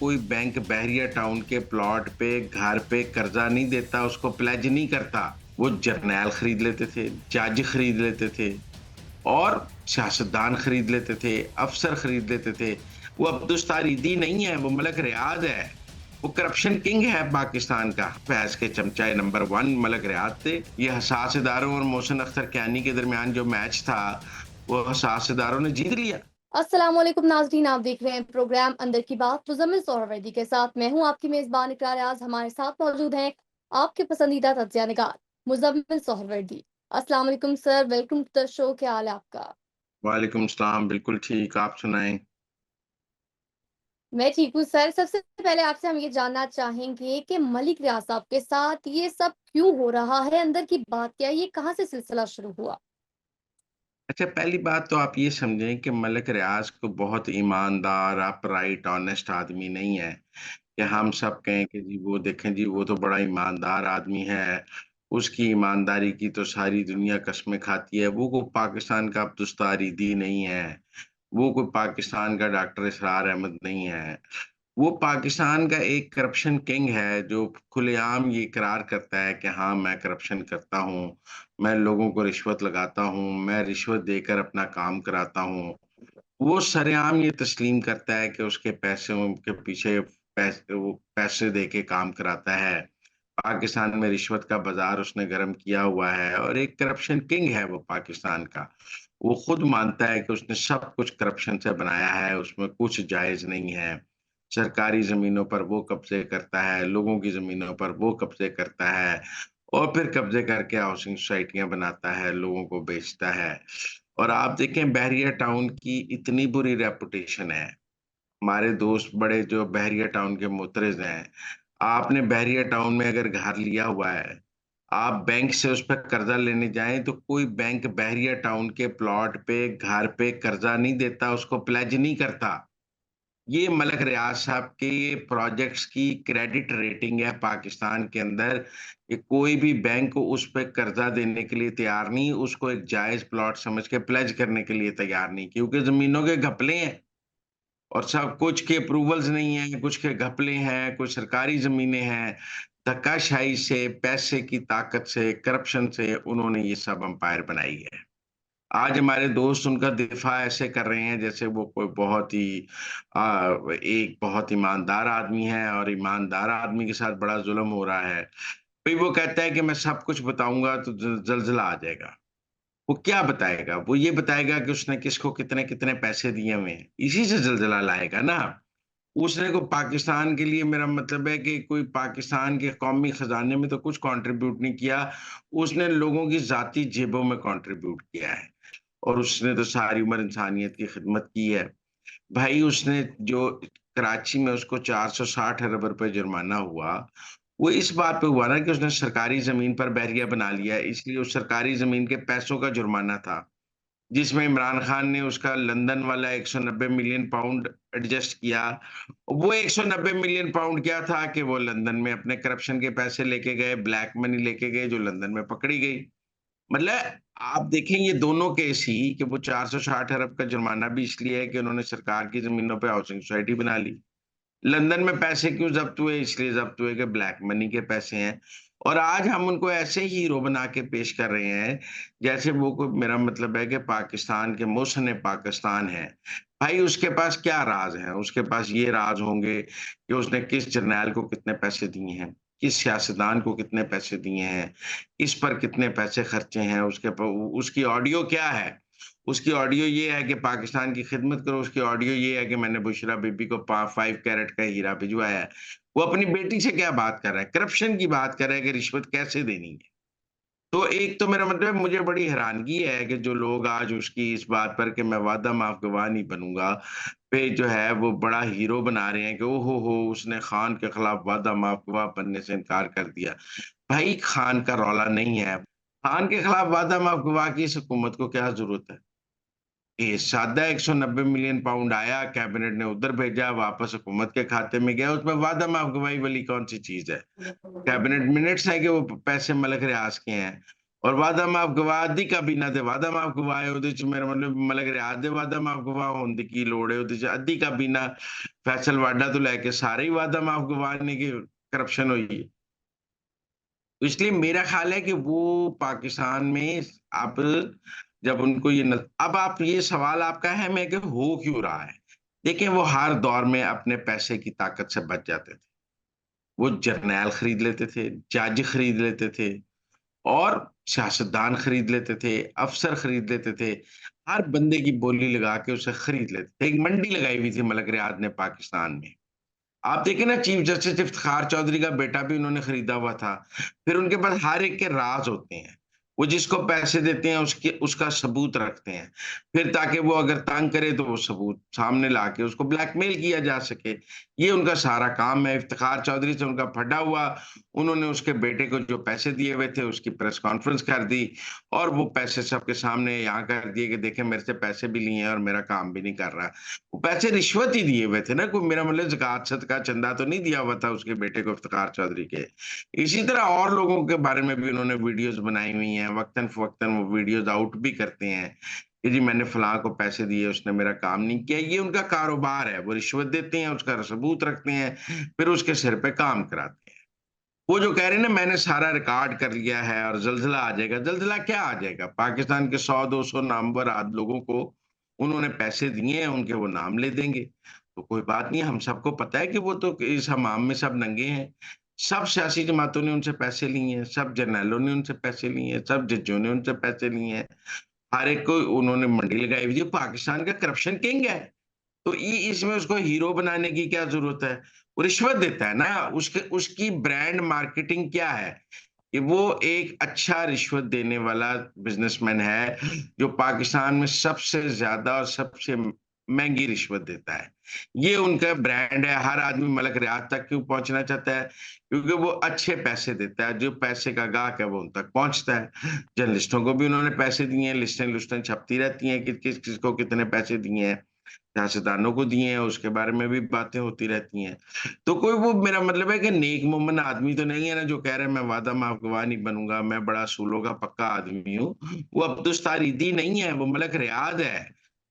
कोई बैंक बहरिया टाउन के प्लॉट पे, घर पे कर्जा नहीं देता, उसको प्लेज नहीं करता। वो जर्नैल खरीद लेते थे, जज खरीद लेते थे और सियासतदान खरीद लेते थे, अफ़सर खरीद लेते थे। वो अब्दुस तारीदी नहीं है, वो मलक रियाद है। वो करप्शन किंग है पाकिस्तान का। फैज़ के चमचाए नंबर 1 मलक रियाद थे। ये हसास इदारों और मोहसिन अख्तर कियानी के दरमियान जो मैच था, वो हसास इदारों ने जीत लिया। अस्सलामुअलैकुम नाज़रीन, आप देख रहे हैं प्रोग्राम अंदर की बात मुज़म्मिल सोहरावर्दी के साथ। मैं हूं आपकी मेज़बान इकरार। आज हमारे साथ मौजूद हैं आपके पसंदीदा तज्ज़िया निगार मुज़म्मिल सोहरावर्दी। अस्सलाम वालेकुम sir, welcome to the show. क्या हाल है आपका? वालेकुम सलाम, बिल्कुल ठीक, आप सुनाएँ? मैं ठीक हूँ सर। सबसे पहले आपसे हम ये जानना चाहेंगे कि मलिक रियाज साहब के साथ ये सब क्यों हो रहा है? अंदर की बात क्या है? ये कहाँ से सिलसिला शुरू हुआ? अच्छा, पहली बात तो आप ये समझें कि मलिक रियाज़ को बहुत ईमानदार, अपराइट, ऑनेस्ट आदमी नहीं है, कि हम सब कहें कि जी वो देखें जी वो तो बड़ा ईमानदार आदमी है, उसकी ईमानदारी की तो सारी दुनिया कसमें खाती है। वो कोई पाकिस्तान का अब्दुस तारीदी नहीं है, वो कोई पाकिस्तान का डॉक्टर इसरार अहमद नहीं है। वो पाकिस्तान का एक करप्शन किंग है जो खुलेआम ये इकरार करता है कि हाँ, मैं करप्शन करता हूँ, मैं लोगों को रिश्वत लगाता हूँ, मैं रिश्वत देकर अपना काम कराता हूँ। वो सरेआम ये तस्लीम करता है कि उसके पैसों के पीछे वो पैसे देके काम कराता है। पाकिस्तान में रिश्वत का बाज़ार उसने गरम किया हुआ है और एक करप्शन किंग है वो पाकिस्तान का। वो खुद मानता है कि उसने सब कुछ करप्शन से बनाया है, उसमें कुछ जायज़ नहीं है। सरकारी ज़मीनों पर वो कब्ज़े करता है, लोगों की ज़मीनों पर वो कब्ज़े करता है और फिर कब्ज़े करके हाउसिंग सोसाइटियाँ बनाता है, लोगों को बेचता है। और आप देखें बहरिया टाउन की इतनी बुरी रेपुटेशन है। हमारे दोस्त बड़े जो बहरिया टाउन के मुतरिज़ हैं, आपने बहरिया टाउन में अगर घर लिया हुआ है, आप बैंक से उस पे कर्ज़ा लेने जाएँ तो कोई बैंक बहरिया टाउन के प्लॉट पे, घर पे कर्ज़ा नहीं देता, उसको प्लेज नहीं करता। ये मलक रियाज साहब के प्रोजेक्ट्स की क्रेडिट रेटिंग है पाकिस्तान के अंदर कि कोई भी बैंक उस पे कर्जा देने के लिए तैयार नहीं, उसको एक जायज़ प्लॉट समझ के प्लेज करने के लिए तैयार नहीं, क्योंकि ज़मीनों के घपले हैं और सब कुछ के अप्रूवल्स नहीं हैं, कुछ के घपले हैं, कुछ सरकारी ज़मीनें हैं। धक्काशाही से, पैसे की ताकत से, करप्शन से उन्होंने ये सब एम्पायर बनाई है। आज हमारे दोस्त उनका दिफ़ा ऐसे कर रहे हैं जैसे वो कोई बहुत ही एक बहुत ईमानदार आदमी है और ईमानदार आदमी के साथ बड़ा ज़ुल्म हो रहा है। फिर वो कहता है कि मैं सब कुछ बताऊँगा तो ज़लज़ला आ जाएगा। वो क्या बताएगा? वो ये बताएगा कि उसने किसको कितने-कितने पैसे दिए हुए हैं। इसी से ज़लज़ला लाएगा ना। उसने को पाकिस्तान के लिए मेरा मतलब है कि कोई पाकिस्तान के कौमी खज़ाने में तो कुछ कंट्रीब्यूट नहीं किया। उसने लोगों की ज़ाती जेबों में कंट्रीब्यूट किया है। और उसने तो सारी उम्र इंसानियत की खिदमत की है। भाई उसने जो कराची में उसको 460 अरब रुपए जुर्माना हुआ, वो इस बात पे हुआ ना कि उसने सरकारी ज़मीन पर बहरिया बना लिया है, इसलिए उस सरकारी ज़मीन के पैसों का जुर्माना था, जिसमें इमरान खान ने उसका लंदन वाला 190 मिलियन पाउंड एडजस्ट किया। वो 190 मिलियन पाउंड क्या था कि वो लंदन में अपने करप्शन के पैसे लेके गए, ब्लैक मनी लेके गए, जो लंदन में पकड़ी गई। मतलब आप देखें ये दोनों केस ही कि वो 460 अरब का जुर्माना भी इसलिए है कि उन्होंने सरकार की ज़मीनों पे हाउसिंग सोसाइटी बना ली। लंदन में पैसे क्यों ज़ब्त हुए? इसलिए ज़ब्त हुए कि ब्लैक मनी के पैसे हैं और आज हम उनको ऐसे ही हीरो बना के पेश कर रहे हैं, जैसे वो कोई मेरा मतलब है कि पाकिस्तान के मोहसिन पाकिस्तान है। भाई उसके पास क्या राज़ हैं? उसके पास ये राज़ होंगे कि उसने किस जर्नैल को कितने पैसे दिए हैं, किस सियासतदान को कितने पैसे दिए हैं, किस पर कितने पैसे खर्चे हैं, उसकी ऑडियो क्या है? उसकी ऑडियो ये है कि पाकिस्तान की खिदमत करो, उसकी ऑडियो ये है कि मैंने बुशरा बीबी को 5 कैरेट का हीरा भिजवाया है। वो अपनी बेटी से क्या बात कर रहा है? करप्शन की बात कर रहा है कि रिश्वत कैसे देनी है। तो एक तो मेरा मतलब है मुझे बड़ी हैरानगी है कि जो लोग आज उसकी इस बात पर कि मैं वादा माफ़ गवाह नहीं बनूँगा, पे जो है वो बड़ा हीरो बना रहे हैं कि ओहो हो! उसने खान के खिलाफ वादा माफ़ गवाह बनने से इनकार कर दिया। भाई खान का रौला नहीं है। खान के खिलाफ वादा माफ़ गवाह की इस हुकूमत को क्या ज़रूरत है? ये सादा 190 मिलियन पाउंड आया, कैबिनेट ने उधर भेजा, वापस हुकूमत के खाते में गया, उसमें वादा माफ़ गवाही वाली कौन-सी चीज़ है? कैबिनेट मिनट्स है कि वो प पैसे मलक रियाज़ के हैं। और वादा माफ गवाह अद्धी काबीना ते वादा माफ गवाह है ਉਹਦੇ ਚ ਮੇਰਾ ਮਤਲਬ ਰਿਆਤ ਦੇ ਵਾਦਾ ਮਾਫ ਗਵਾਹ ਹੋਣ ਦੀ ਕੀ ਲੋੜ ਹੈ ਉਹਦੇ ਚ ਅੱਧੀ ਕਾਬੀਨਾ ਫੈਸਲ ਵਾਡਾ ਤੋਂ ਲੈ ਕੇ ਸਾਰੇ ਹੀ वादा माफ गवाह ने कि करप्शन हुई है। तो इसलिए मेरा ख्याल है कि वो पाकिस्तान में अब जब उनको अब आप ये सवाल आपका है मैं कि हो क्यों रहा है? देखिए वो हर दौर में अपने पैसे की ताकत से बच जाते थे। वो जर्नैल खरीद लेते थे, जज खरीद लेते थे और सियासतदान खरीद लेते थे, अफ़सर खरीद लेते थे। हर बंदे की बोली लगा के उसे खरीद लेते थे। एक मंडी लगाई हुई थी मलक रियाद ने पाकिस्तान में। आप देखिए ना चीफ जस्टिस इफ्तिखार चौधरी का बेटा भी उन्होंने खरीदा हुआ था। फिर उनके पास हर एक के राज होते हैं। वो जिसको पैसे देते हैं उसका सबूत रखते हैं। फिर ताकि वो अगर तंग करे तो वो सबूत सामने लाके उसको ब्लैकमेल किया जा सके। ये उनका सारा काम है। इफ्तिखार चौधरी से उनका फटा हुआ, उन्होंने उसके बेटे को जो पैसे दिए हुए थे उसकी प्रेस कॉन्फ्रेंस कर दी और वो पैसे सबके सामने यहाँ कर दिए कि देखें मेरे से पैसे भी लिए हैं और मेरा काम भी नहीं कर रहा। वो पैसे रिश्वत ही दिए हुए थे ना, कोई मेरा मतलब ज़कात सदका चंदा तो नहीं दिया हुआ था उसके बेटे को इफ्तिखार चौधरी के। इसी तरह और लोगों के बारे में भी उन्होंने वीडियोज़ बनाई हुई हैं, वक़्तन-फ़वक़्तन वो वीडियोज़ आउट भी करते हैं, कि जी मैंने फलाँ को पैसे दिए, उसने मेरा काम नहीं किया। ये उनका कारोबार है, वो रिश्वत देते हैं, उसका सबूत रखते हैं, फिर उसके सिर पे काम कराते हैं। वो जो कह रहे हैं ना मैंने सारा रिकॉर्ड कर लिया है और ज़लज़ला आ जाएगा, ज़लज़ला क्या आ जाएगा? पाकिस्तान के 100-200 नामवर लोगों को उन्होंने पैसे दिए हैं, उनके वो नाम ले देंगे। तो कोई बात नहीं, हम सबको पता है कि वो तो इस हमाम में सब नंगे हैं। सब सियासी जमातों ने उनसे पैसे लिए हैं, सब जर्नैलों ने उनसे पैसे लिए हैं, सब जजों ने उनसे पैसे लिए हैं। हर एक को उन्होंने मंडी लगाई हुई है, पाकिस्तान का करप्शन किंग है। तो इसमें उसको हीरो बनाने की क्या ज़रूरत है? वो रिश्वत देता है ना, उसके उसकी ब्रांड मार्केटिंग क्या है? कि वो एक अच्छा रिश्वत देने वाला बिज़नेसमैन है, जो पाकिस्तान में सबसे ज़्यादा और सबसे महँगी रिश्वत देता है। ये उनका ब्रांड है, हर आदमी मलक रियाद तक क्यों पहुँचना चाहता है? क्योंकि वो अच्छे पैसे देता है, जो पैसे का गाहक है वो उन तक पहुँचता है। जर्नलिस्टों को भी उन्होंने पैसे दिए हैं, लिस्टें-लुस्टें छपती रहती हैं कि किसको कितने पैसे दिए हैं। सियासतदानों को दिए हैं, उसके बारे में भी बातें होती रहती हैं। तो कोई वो मेरा मतलब है कि नेक मोमिन आदमी तो नहीं है ना जो कह रहा है मैं वादा माफ गवाह नहीं बनूँगा, मैं बड़ा असूलों का पक्का आदमी हूँ। वो अब्दुस तारीदी नहीं है, वो मलक रियाद है।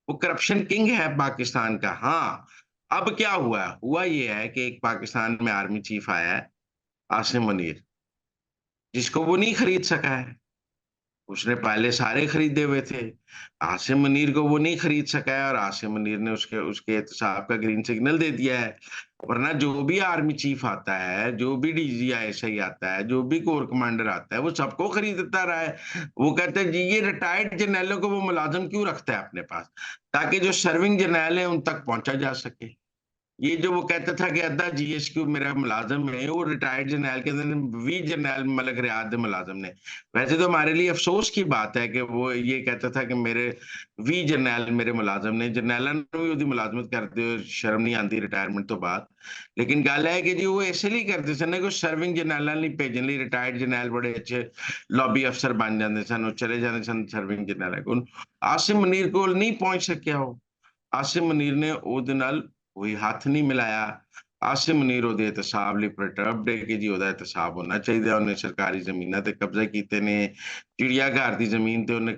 वो करप्शन किंग है पाकिस्तान का। हाँ, अब क्या हुआ? हुआ ये है कि एक पाकिस्तान में आर्मी चीफ आया है, आसिम मुनीर, जिसको वो नहीं खरीद सका है। उसने पहले सारे खरीदे हुए थे। आसिम मुनीर को वो नहीं खरीद सका है और आसिम मुनीर ने उसके उसके एहतसाब का ग्रीन सिग्नल दे दिया है। वरना जो भी आर्मी चीफ आता है, जो भी डीजी आईएसआई आता है, जो भी कोर कमांडर आता है, वो सबको खरीदता रहा है। वो कहते हैं जी ये रिटायर्ड जर्नैलों को वो मुलाज़िम क्यों रखता है अपने पास? ताकि जो सर्विंग जर्नैल हैं उन तक पहुँचा जा सके। ये जो वो कहता था कि अद्धा जीएसक्यू मेरा मुलाज़िम है, वो रिटायर्ड जर्नैल के वी जर्नैल मलक रियाद दे मुलाज़िम ने। वैसे तो हमारे लिए अफ़सोस की बात है कि वो ये कहता था कि मेरे वी जर्नैल मेरे मुलाज़िम ने, जर्नैलां ਨੂੰ ਵੀ ਉਹਦੀ ਮੁਲਾਜ਼ਮਤ ਕਰਦੇ ਹੋਏ ਸ਼ਰਮ ਨਹੀਂ ਆਉਂਦੀ ਰਿਟਾਇਰਮੈਂਟ ਤੋਂ ਬਾਅਦ। ਲੇਕਿਨ ਗੱਲ ਇਹ ਹੈ ਕਿ ਜੀ ਉਹ ਇਸੇ ਲਈ ਕਰਦੇ ਸਨ ਕਿ ਉਹ ਸਰਵਿੰਗ ਜਰਨੈਲਾਂ ਲਈ ਭੇਜਣ ਲਈ ਰਿਟਾਇਰਡ ਜਰਨੈਲ ਬੜੇ ਅੱਛੇ ਲੌਬੀ ਅਫਸਰ ਬਣ ਜਾਂਦੇ ਸਨ, ਉਹ ਚਲੇ ਜਾਂਦੇ ਸਨ ਸਰਵਿੰਗ ਜਰਨੈਲਾਂ ਕੋਲ। ਆਸਿਮ ਮੁਨੀਰ ਕੋਲ ਨਹੀਂ ਪਹੁੰਚ ਸਕਿਆ ਉਹ। ਆਸਿਮ ਮੁਨੀਰ ਨੇ ਉਹਦੇ ਨਾਲ ਕੋਈ ਹੱਥ ਨਹੀਂ ਮਿਲਾਇਆ। ਆਸਿਮ ਮੁਨੀਰ ਉਹਦੇ ਇਹਤਸਾਬ ਲਈ ਪਰਟਰਬਡ ਹੈ ਕਿ ਜੀ ਉਹਦਾ ਇਹਤਸਾਬ ਹੋਣਾ ਚਾਹੀਦਾ। ਉਹਨੇ ਸਰਕਾਰੀ ਜ਼ਮੀਨਾਂ ਤੇ ਕਬਜ਼ੇ ਕੀਤੇ ਨੇ। ਚਿੜੀਆ ਘਰ ਦੀ ਜ਼ਮੀਨ ਤੇ ਉਹਨੇ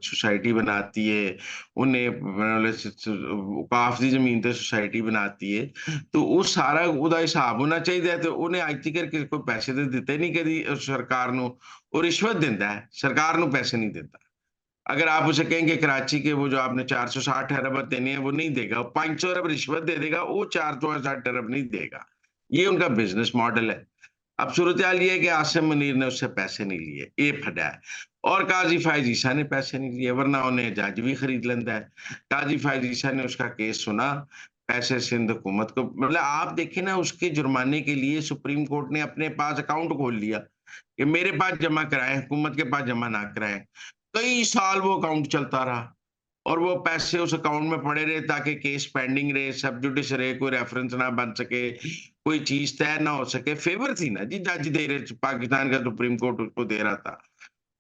ਸੁਸਾਇਟੀ ਬਣਾਤੀ ਹੈ। ਉਹਨੇ ਮਤਲਬ ਔਕਾਫ਼ ਦੀ ਜ਼ਮੀਨ ਤੇ ਸੁਸਾਇਟੀ ਬਣਾਤੀ ਹੈ। ਤੇ ਉਹ ਸਾਰਾ ਉਹਦਾ ਹਿਸਾਬ ਹੋਣਾ ਚਾਹੀਦਾ ਹੈ ਤੇ ਉਹਨੇ ਅੱਜ ਤੀਕਰ ਕਿਸੇ ਕੋਈ ਪੈਸੇ ਤੇ ਦਿੱਤੇ नहीं कदी सरकार ਨੂੰ। ਉਹ ਰਿਸ਼ਵਤ ਦਿੰਦਾ ਹੈ, ਸਰਕਾਰ ਨੂੰ ਪੈਸੇ नहीं देता। अगर आप उसे कहेंगे कराची के वो जो आपने 460 अरब देने हैं वो नहीं देगा, 500 अरब रिश्वत दे देगा, वो 460 अरब नहीं देगा। ये उनका बिज़नेस मॉडल है। अब सूरत-ए-हाल ये है कि आसिम मुनीर ने उससे पैसे नहीं लिए, ये फटा है। और काज़ी फ़ाइज़ ईसा ने पैसे नहीं लिए, वरना उन्हें जज भी खरीद लेंदा है। काज़ी फ़ाइज़ ईसा ने उसका केस सुना, पैसे सिंध हुकूमत को मतलब आप देखिए ना उसके जुर्माने के लिए सुप्रीम कोर्ट ने अपने पास अकाउंट खोल लिया, कि मेरे पास जमा कराएँ, हुकूमत के पास जमा ना कराएँ। कई साल वो अकाउंट चलता रहा और वो पैसे उस अकाउंट में पड़े रहे ताकि केस पेंडिंग रहे, सब जुडिस रहे, कोई रेफरेंस ना बन सके, कोई चीज़ तय ना हो सके। फेवर थी ना जी जज दे रहे पाकिस्तान का सुप्रीम कोर्ट उसको दे रहा था।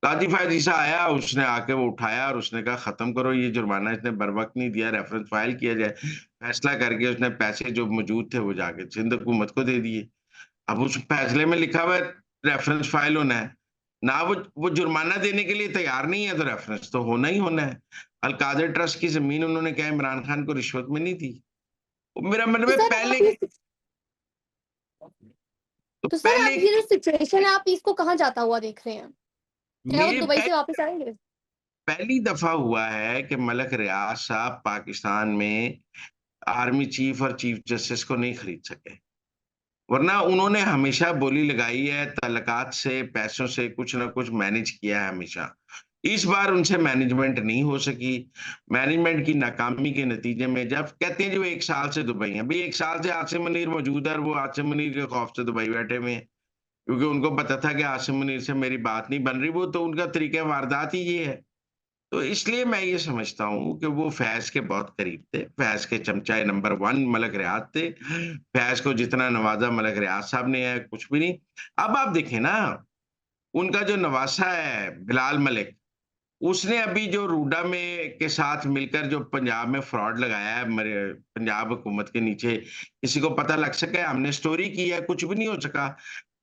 काज़ी फ़ायज़ ईसा आया, उसने आके वो उठाया और उसने कहा खत्म करो ये जुर्माना इसने बरवक़्त नहीं दिया, रेफरेंस फाइल किया जाए। फैसला करके उसने पैसे जो मौजूद थे वो जाके सिंध हुकूमत को दे दिए। अब उस फैसले में लिखा हुआ है रेफरेंस फाइल होना है। ना वो जुर्माना देने के लिए तैयार नहीं है, तो रेफरेंस तो होना ही होना है। अलकादर ट्रस्ट की ज़मीन उन्होंने क्या इमरान खान को रिश्वत में नहीं दी? मेरा मतलब तो है सर पहले आप ये तो तो सर पहले आप ये जो सिचुएशन है, आप इसको कहाँ जाता हुआ देख रहे हैं? क्या वो ये दुबई से वापस आएँगे? पहली दफ़ा हुआ है कि मलक रियाज साहब पाकिस्तान में आर्मी चीफ और चीफ जस्टिस को नहीं खरीद सके। वरना उन्होंने हमेशा बोली लगाई है, तल्लुकात से, पैसों से कुछ ना कुछ मैनेज किया है हमेशा। इस बार उनसे मैनेजमेंट नहीं हो सकी। मैनेजमेंट की नाकामी के नतीजे में जब कहते हैं जी वो 1 साल से दुबई हैं। भई 1 साल से आसिम मुनीर मौजूद है और वो आसिम मुनीर के खौफ से दुबई बैठे हुए हैं। क्योंकि उनको पता था कि आसिम मुनीर से मेरी बात नहीं बन रही, वो तो उनका तरीक़ा वारदात ही ये है। तो इसलिए मैं ये समझता हूँ कि वो फैज़ के बहुत करीब थे। फैज़ के चमचा नंबर 1 मलक रियाज़ थे। फैज़ को जितना नवाज़ा मलक रियाज़ साहब ने है, कुछ भी नहीं। अब आप देखें ना, उनका जो नवासा है बिलाल मलिक, उसने अभी जो रूडा में के साथ मिलकर जो पंजाब में फ्रॉड लगाया है, मरे पंजाब हुकूमत के नीचे, किसी को पता लग सके? हमने स्टोरी की है, कुछ भी नहीं हो सका।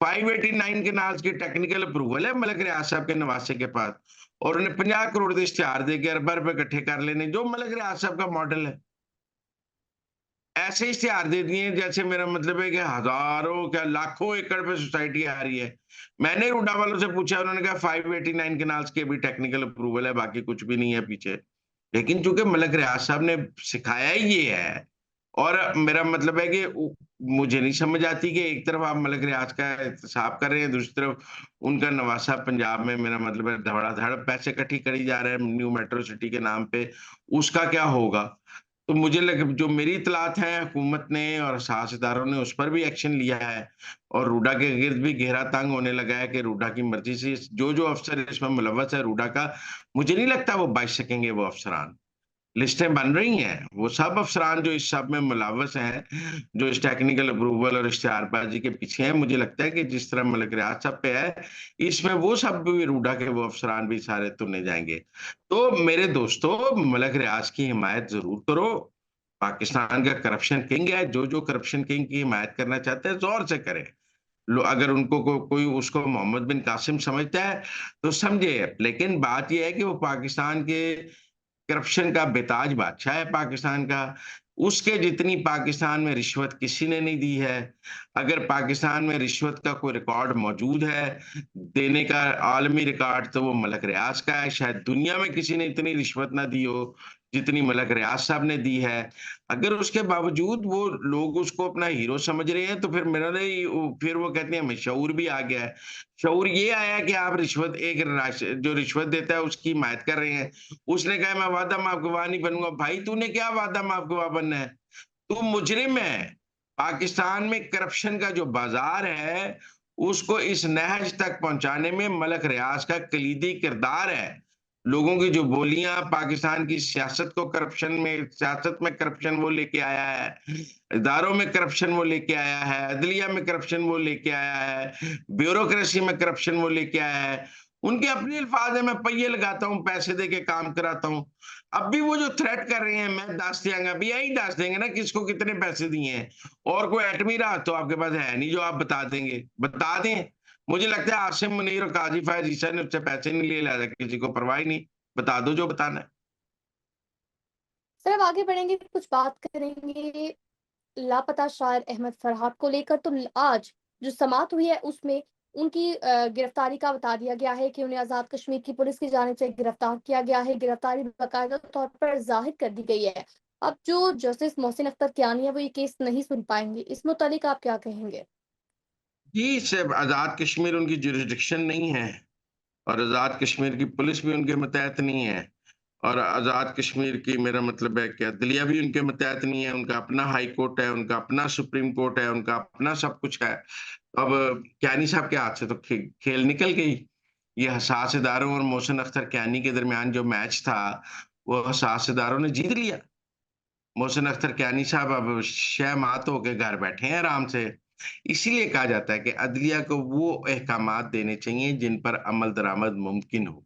589 के नाज़ की टेक्निकल अप्रूवल है मलिक रियाज़ साहब के नवासे के पास और उन्हें 50 करोड़ के इश्तिहार देके अरबा रुपए इकट्ठे कर लेने, जो मलिक रियाज़ साहब का मॉडल है। ऐसे इश्तिहार दे दिए जैसे मेरा मतलब है कि हज़ारों क्या लाखों एकड़ पे सोसाइटी आ रही है। मैंने रूडा वालों से पूछा, उन्होंने कहा 589 कैनाल्स की अभी टेक्निकल अप्रूवल है, बाकी कुछ भी नहीं है पीछे। लेकिन चूँकि मलिक रियाज़ साहब ने सिखाया ही ये है और मेरा मतलब है कि मुझे नहीं समझ आती कि एक तरफ आप मलिक रियाज़ का एहतसाब कर रहे हैं, दूसरी तरफ उनका नवासा पंजाब में मेरा मतलब है धड़ाधड़ पैसे इकट्ठी करी जा रहे हैं न्यू मेट्रो सिटी के नाम पे, उसका क्या होगा? तो मुझे लग जो मेरी इत्तलात हैं हुकूमत ने और साझेदारों ने उस पर भी एक्शन लिया है और रूडा के गिर्द भी घेरा तंग होने लगा है कि रूडा की मर्ज़ी से जो-जो अफ़सर इसमें मुलव्वस है रूडा का, मुझे नहीं लगता वो बच सकेंगे वो अफ़सरान। लिस्टें बन रही हैं, वो सब अफ़सरान जो इस सब में मुलव्वस हैं, जो इस टेक्निकल अप्रूवल और इश्तिहारबाज़ी के पीछे हैं, मुझे लगता है कि जिस तरह मलिक रियाज़ साहब पे है, इसमें वो सब भी रूडा के वो अफ़सरान भी सारे तुने जाएँगे। तो मेरे दोस्तों, मलिक रियाज़ की हिमायत ज़रूर करो। पाकिस्तान का करप्शन किंग है, जो-जो करप्शन किंग की हिमायत करना चाहते हैं, ज़ोर से करें। अगर उनको कोई उसको मोहम्मद बिन कासिम समझता है, तो समझे। लेकिन बात ये है कि वो पाकिस्तान के करप्शन का बेताज बादशाह है पाकिस्तान का। उसके जितनी पाकिस्तान में रिश्वत किसी ने नहीं दी है। अगर पाकिस्तान में रिश्वत का कोई रिकॉर्ड मौजूद है, देने का आलमी रिकॉर्ड तो वो मलक रियाज़ का है। शायद दुनिया में किसी ने इतनी रिश्वत ना दी हो, जितनी मलक रियाज़ साहब ने दी है। अगर उसके बावजूद वो लोग उसको अपना हीरो समझ रहे हैं, तो फिर मेरा नहीं फिर वो कहते हैं हमें शऊर भी आ गया है। शऊर ये आया कि आप रिश्वत एक जो रिश्वत देता है उसकी हिमायत कर रहे हैं। उसने कहा मैं वादा माफ गवाह नहीं बनूँगा। भाई तूने क्या वादा माफ गवाह बनना है? तू मुजरिम है। पाकिस्तान में करप्शन का जो बाज़ार है, उसको इस नहज तक पहुँचाने में मलक रियाज़ का कलीदी किरदार है। लोगों की जो बोलियाँ पाकिस्तान की सियासत में करप्शन वो लेके आया है, इदारों में करप्शन वो लेके आया है, अदलिया में करप्शन वो लेके आया है, ब्यूरोक्रेसी में करप्शन वो लेके आया है। उनके अपने अल्फाज़ हैं, मैं पहिए लगाता हूँ, पैसे दे के काम कराता हूँ। अब भी वो जो थ्रेट कर रहे हैं, मैं दस दियांगा, अभी यही दस देंगे ना किसको कितने पैसे दिए हैं और कोई एटमी रहा तो आपके पास है नहीं जो आप बता देंगे, बता दें। मुझे लगता है आसिम मुनीर और काजी फ़ायज़ ईसा ने उससे पैसे नहीं लिए, लिहाज़ा किसी को परवाह ही नहीं। बता दो जो बताना है। सर अब आगे बढ़ेंगे, कुछ बात करेंगे लापता शायर अहमद फरहाद को लेकर। तो आज जो समाअत हुई है उसमें उनकी गिरफ्तारी का बता दिया गया है कि उन्हें आज़ाद कश्मीर की पुलिस की जानिब से गिरफ्तार किया गया है। गिरफ्तारी बाकायदा तौर पर ज़ाहिर कर दी गई है। अब जो जस्टिस मोहसिन अख्तर कियानी है वो ये केस नहीं सुन पाएँगे। इस मुतालिक आप क्या कहेंगे? जी, सिर्फ़ आज़ाद कश्मीर उनकी जुरिसडिक्शन नहीं है और आज़ाद कश्मीर की पुलिस भी उनके मतहत नहीं है और आज़ाद कश्मीर की मेरा मतलब है कि अदलिया भी उनके मतहत नहीं है। उनका अपना हाई कोर्ट है, उनका अपना सुप्रीम कोर्ट है, उनका अपना सब कुछ है। अब कियानी साहब के हाथ से तो खेल निकल गई। ये हसास इदारों और मोहसिन अख्तर कियानी के दरमियान जो मैच था, वो हसास इदारों ने जीत लिया। मोहसिन अख्तर कियानी साहब अब शह मात होके घर बैठे हैं आराम से। इसीलिए कहा जाता है कि अदलिया को वो अहकामात देने चाहिए जिन पर अमल दरामद मुमकिन हो।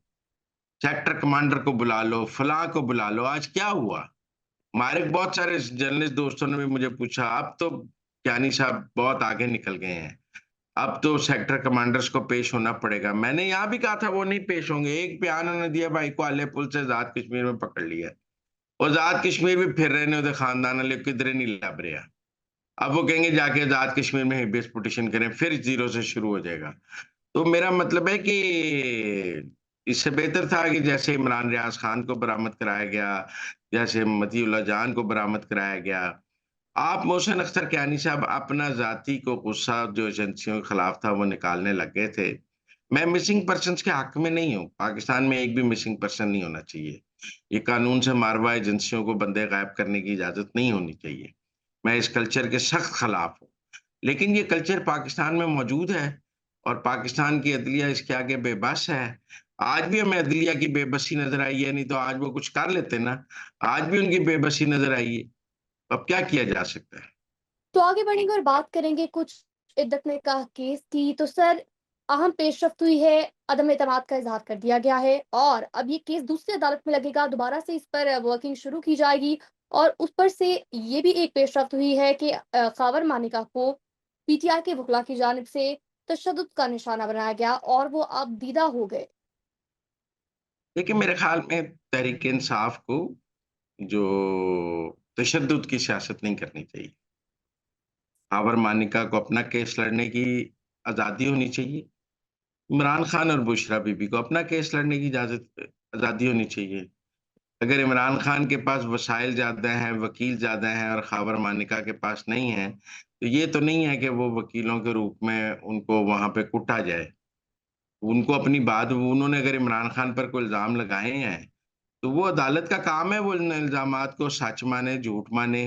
सेक्टर कमांडर को बुला लो, फलाँ को बुला लो, आज क्या हुआ? हमारे बहुत सारे जर्नलिस्ट दोस्तों ने भी मुझे पूछा, अब तो कियानी साहब बहुत आगे निकल गए हैं। अब तो सेक्टर कमांडर्स को पेश होना पड़ेगा। मैंने यहाँ भी कहा था वो नहीं पेश होंगे। एक बयान उन्होंने दिया भाई को आले पुल से आज़ाद कश्मीर में पकड़ लिया। और आज़ाद कश्मीर भी फिर रहे ने उहदे खानदान वाले किधरे नहीं लभ रहा। अब वो कहेंगे जाके आज़ाद कश्मीर में हेबियस पिटीशन करें, फिर ज़ीरो से शुरू हो जाएगा। तो मेरा मतलब है कि इससे बेहतर था कि जैसे इमरान रियाज खान को बरामद कराया गया, जैसे मतीउल्लाह जान को बरामद कराया गया। आप मोहसिन अख्तर कियानी साहब अपना ज़ाती को गुस्सा जो एजेंसियों के खिलाफ था वो निकालने लग गए थे। मैं मिसिंग पर्सन्स के हक में नहीं हूँ। पाकिस्तान में एक भी मिसिंग पर्सन नहीं होना चाहिए। ये कानून से मारवा एजेंसियों को बंदे गायब करने की इजाज़त नहीं होनी चाहिए। मैं इस कल्चर के सख्त खिलाफ हूँ। लेकिन ये कल्चर पाकिस्तान में मौजूद है और पाकिस्तान की अदलिया इसके आगे बेबस है। आज भी हमें अदलिया की बेबसी नज़र आई है, नहीं तो आज वो कुछ कर लेते ना। आज भी उनकी बेबसी नज़र आई है। अब क्या किया जा सकता है? तो आगे बढ़ेंगे और बात करेंगे कुछ इद्दत निकाह केस की। तो सर, अहम पेशरफ्त हुई है, अदम एतमाद का इज़हार कर दिया गया है और अब ये केस दूसरी अदालत में लगेगा, दोबारा से इस पर वर्किंग शुरू की जाएगी और उस पर से ये भी एक पेशरफ्त हुई है कि ख़ावर मानिका को पीटीआई के वकला की जानिब से तशद्दुद का निशाना बनाया गया और वो अब दीदा हो गए। देखिए, मेरे ख़्याल में तहरीक-ए-इंसाफ को जो तशद्दुद की सियासत नहीं करनी चाहिए। बाबर मानिका को अपना केस लड़ने की आज़ादी होनी चाहिए। इमरान खान और बुशरा बीबी को अपना केस लड़ने की आज़ादी होनी चाहिए। अगर इमरान खान के पास वसाइल ज़्यादा हैं, वकील ज़्यादा हैं और ख़ावर मानिका के पास नहीं है, तो ये तो नहीं है कि वो वकीलों के रूप में उनको वहाँ पे कुटा जाए। उनको अपनी बात उन्होंने अगर इमरान खान पर कोई इल्ज़ाम लगाए हैं, तो वो अदालत का काम है वो इन इल्ज़ामात को सच माने, झूठ माने,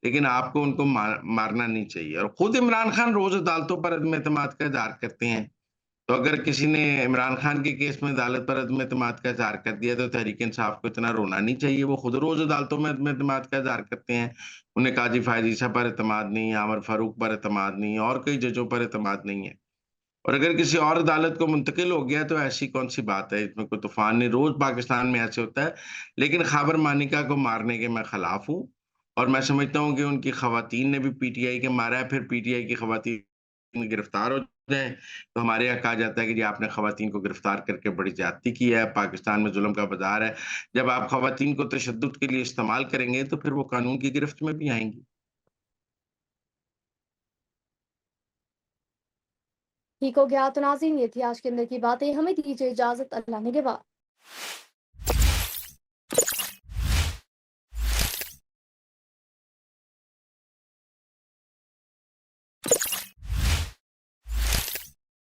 लेकिन आपको उनको मारना नहीं चाहिए। और खुद इमरान खान रोज़ अदालतों पर अदम-ए-एतमाद का इज़हार करते हैं। तो अगर किसी ने इमरान खान के केस में अदालत पर अदम-ए-एतमाद का इज़हार कर दिया, तो तहरीक-ए-इंसाफ को इतना रोना नहीं चाहिए। वो खुद रोज़ अदालतों में अदम-ए-एतमाद का इज़हार करते हैं। उन्हें काजी फ़ायज़ ईसा पर एतमाद नहीं है, आमिर फ़ारूक पर एतमाद नहीं है और कई जजों पर एतमाद नहीं है। और अगर किसी और अदालत को मुंतकिल हो गया तो ऐसी कौन-सी बात है, इसमें कोई तूफ़ान नहीं, रोज़ पाकिस्तान में ऐसे होता है। लेकिन ख़ाबर मानिका को मारने के मैं खिलाफ़ हूँ और मैं समझता हूँ कि उनकी ख़वातीन ने भी पीटीआई के मारा है, फिर पीटीआई की ख़वातीन गिरफ़्तार हो जाएँ, तो हमारे यहाँ कहा जाता है कि जी आपने ख़वातीन को गिरफ़्तार करके बड़ी ज़्यादती की है, पाकिस्तान में ज़ुल्म का बाज़ार है। जब आप ख़वातीन को तशद्दुद के लिए इस्तेमाल करेंगे, तो फिर वो कानून की गिरफ़्त में भी आएँगी। ठीक हो गया। तो नाज़रीन, ये थी आज के अंदर की बातें। हमें दीजिए इजाज़त। अल्लाह निगहबान।